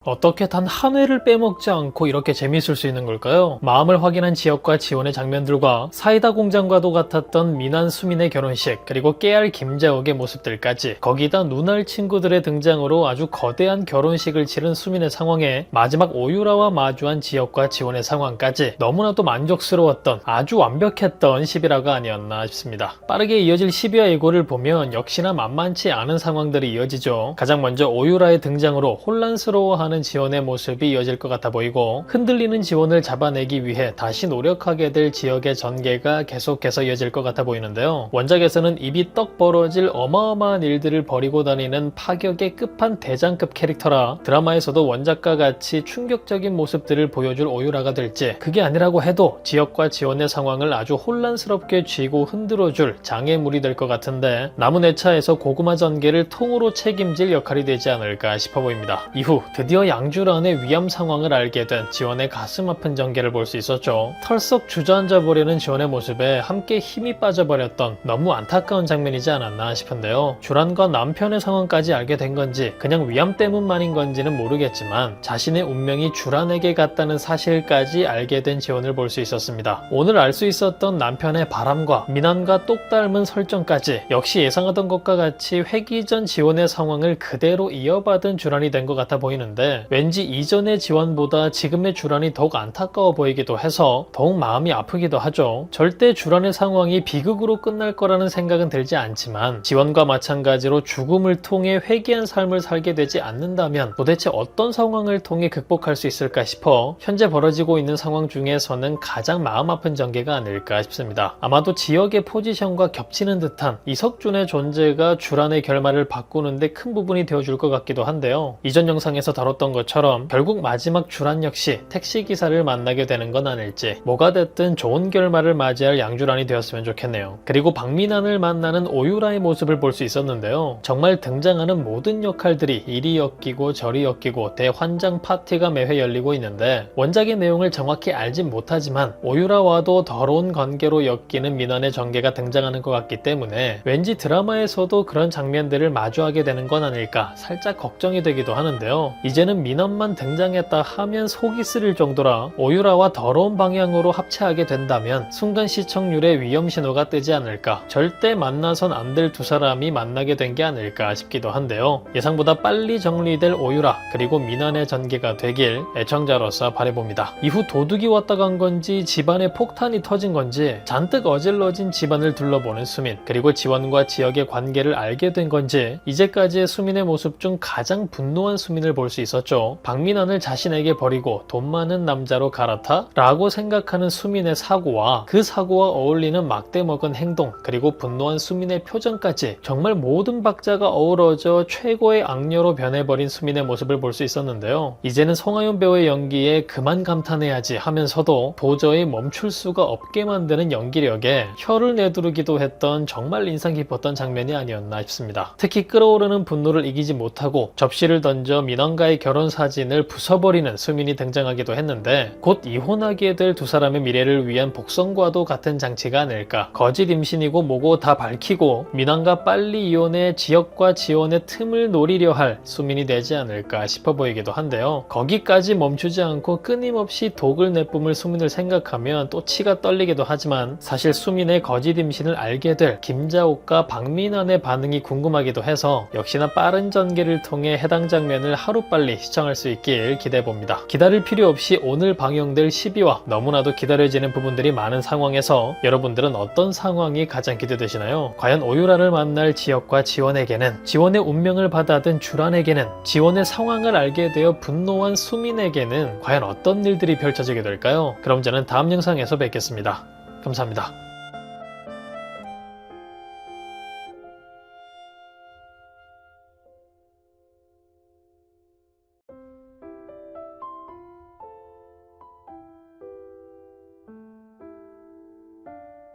어떻게 단 한 회를 빼먹지 않고 이렇게 재미있을 수 있는 걸까요? 마음을 확인한 지역과 지원의 장면들과 사이다 공장과도 같았던 미난 수민의 결혼식, 그리고 깨알 김자옥의 모습들까지, 거기다 눈알 친구들의 등장으로 아주 거대한 결혼식을 치른 수민의 상황에 마지막 오유라와 마주한 지역과 지원의 상황까지 너무나도 만족스러웠던, 아주 완벽했던 10위라가 아니었나 싶습니다. 빠르게 이어질 10위와 예고를 보면 역시나 만만치 않은 상황들이 이어지죠. 가장 먼저 오유라의 등장으로 혼란스러워하는 지원의 모습이 이어질 것 같아 보이고, 흔들리는 지원을 잡아내기 위해 다시 노력하게 될 지역의 전개가 계속해서 이어질 것 같아 보이는데요. 원작에서는 입이 떡 벌어질 어마어마한 일들을 벌이고 다니는 파격의 끝판 대장급 캐릭터라 드라마에서도 원작과 같이 충격적인 모습들을 보여줄 오유라가 될지, 그게 아니라고 해도 지역과 지원의 상황을 아주 혼란스럽게 쥐고 흔들어줄 장애물이 될 것 같은데, 남은 회차에서 고구마 전개를 통으로 책임질 역할이 되지 않을까 싶어 보입니다. 이후 드디어 양주란의 위험 상황을 알게 된 지원의 가슴 아픈 전개를 볼 수 있었죠. 털썩 주저앉아 버리는 지원의 모습에 함께 힘이 빠져버렸던 너무 안타까운 장면이지 않았나 싶은데요. 주란과 남편의 상황까지 알게 된 건지, 그냥 위험 때문만인 건지는 모르겠지만 자신의 운명이 주란에게 갔다는 사실까지 알게 된 지원을 볼 수 있었습니다. 오늘 알 수 있었던 남편의 바람과 미난과 똑 닮은 설정까지 역시 예상하던 것과 같이 회기 전 지원의 상황을 그대로 이어받은 주란이 된 것 같아 보이는데, 왠지 이전의 지원보다 지금의 주란이 더욱 안타까워 보이기도 해서 더욱 마음이 아프기도 하죠. 절대 주란의 상황이 비극으로 끝날 거라는 생각은 들지 않지만, 지원과 마찬가지로 죽음을 통해 회개한 삶을 살게 되지 않는다면 도대체 어떤 상황을 통해 극복할 수 있을까 싶어 현재 벌어지고 있는 상황 중에서는 가장 마음 아픈 전개가 아닐까 싶습니다. 아마도 지역의 포지션과 겹치는 듯한 이석준의 존재가 주란의 결말을 바꾸는데 큰 부분이 되어줄 것 같기도 한데요. 이전 영상에서 다뤘던 것처럼 결국 마지막 주란 역시 택시기사를 만나게 되는 건 아닐지, 뭐가 됐든 좋은 결말을 맞이할 양주란이 되었으면 좋겠네요. 그리고 박민환을 만나는 오유라의 모습을 볼 수 있었는데요. 정말 등장하는 모든 역할들이 이리 엮이고 저리 엮이고 대환장 파티가 매회 열리고 있는데, 원작의 내용을 정확히 알진 못하지만 오유라와도 더러운 관계로 엮이는 민환의 전개가 등장하는 것 같기 때문에 왠지 드라마에서도 그런 장면들을 마주하게 되는 건 아닐까 살짝 걱정이 되기도 하는데요. 이제는 민환만 등장했다 하면 속이 쓰릴 정도라 오유라와 더러운 방향으로 합체하게 된다면 순간 시청률에 위험 신호가 뜨지 않을까, 절대 만나선 안 될 두 사람이 만나게 된 게 아닐까 싶기도 한데요. 예상보다 빨리 정리될 오유라 그리고 민환의 전개가 되길 애청자로서 바라봅니다. 이후 도둑이 왔다 간 건지 집안에 폭탄이 터진 건지 잔뜩 어질러진 집안을 둘러보는 수민, 그리고 지원과 지역의 관계를 알게 된 건지 이제까지의 수민의 모습 중 가장 분노한 수민을 볼 수 있었죠. 박민환을 자신에게 버리고 돈 많은 남자로 갈아타? 라고 생각하는 수민의 사고와 그 사고와 어울리는 막대먹은 행동, 그리고 분노한 수민의 표정까지 정말 모든 박자가 어우러져 최고의 악녀로 변해버린 수민의 모습을 볼 수 있었는데요. 이제는 송하윤 배우의 연기에 그만 감탄해야지 하면서도 도저히 멈출 수가 없게 만드는 연기력에 혀를 내두르기도 했던 정말 인상 깊었던 장면이 아니었나 싶습니다. 특히 끓어오르는 분노를 이기지 못하고 접시를 던져 민원과의 결혼 사진을 부숴버리는 수민이 등장하기도 했는데, 곧 이혼하게 될 두 사람의 미래를 위한 복선과도 같은 장치가 아닐까. 거짓 임신이고 뭐고 다 밝히고 민원과 빨리 이혼해 지역과 지원의 틈을 노리려 할 수민이 되지 않을까 싶어 보이기도 한데요. 거기까지 멈추지 않고 끊임없이 독을 내뿜을 수민을 생각하면 또 치가 떨리기도 하지만, 사실 수민의 거짓 임신을 알게 될 김자옥과 박민환의 반응이 궁금하기도 해서 역시나 빠른 전개를 통해 해당 장면을 하루빨리 시청할 수 있길 기대해봅니다. 기다릴 필요 없이 오늘 방영될 10위와 너무나도 기다려지는 부분들이 많은 상황에서 여러분들은 어떤 상황이 가장 기대되시나요? 과연 오유라를 만날 지역과 지원에게는, 지원의 운명을 받아든 주란에게는, 지원의 상황을 알게 되어 분노한 수민에게는 과연 어떤 일들이 펼쳐지게 될까요? 그럼 저는 다음 영상에서 뵙겠습니다. 감사합니다.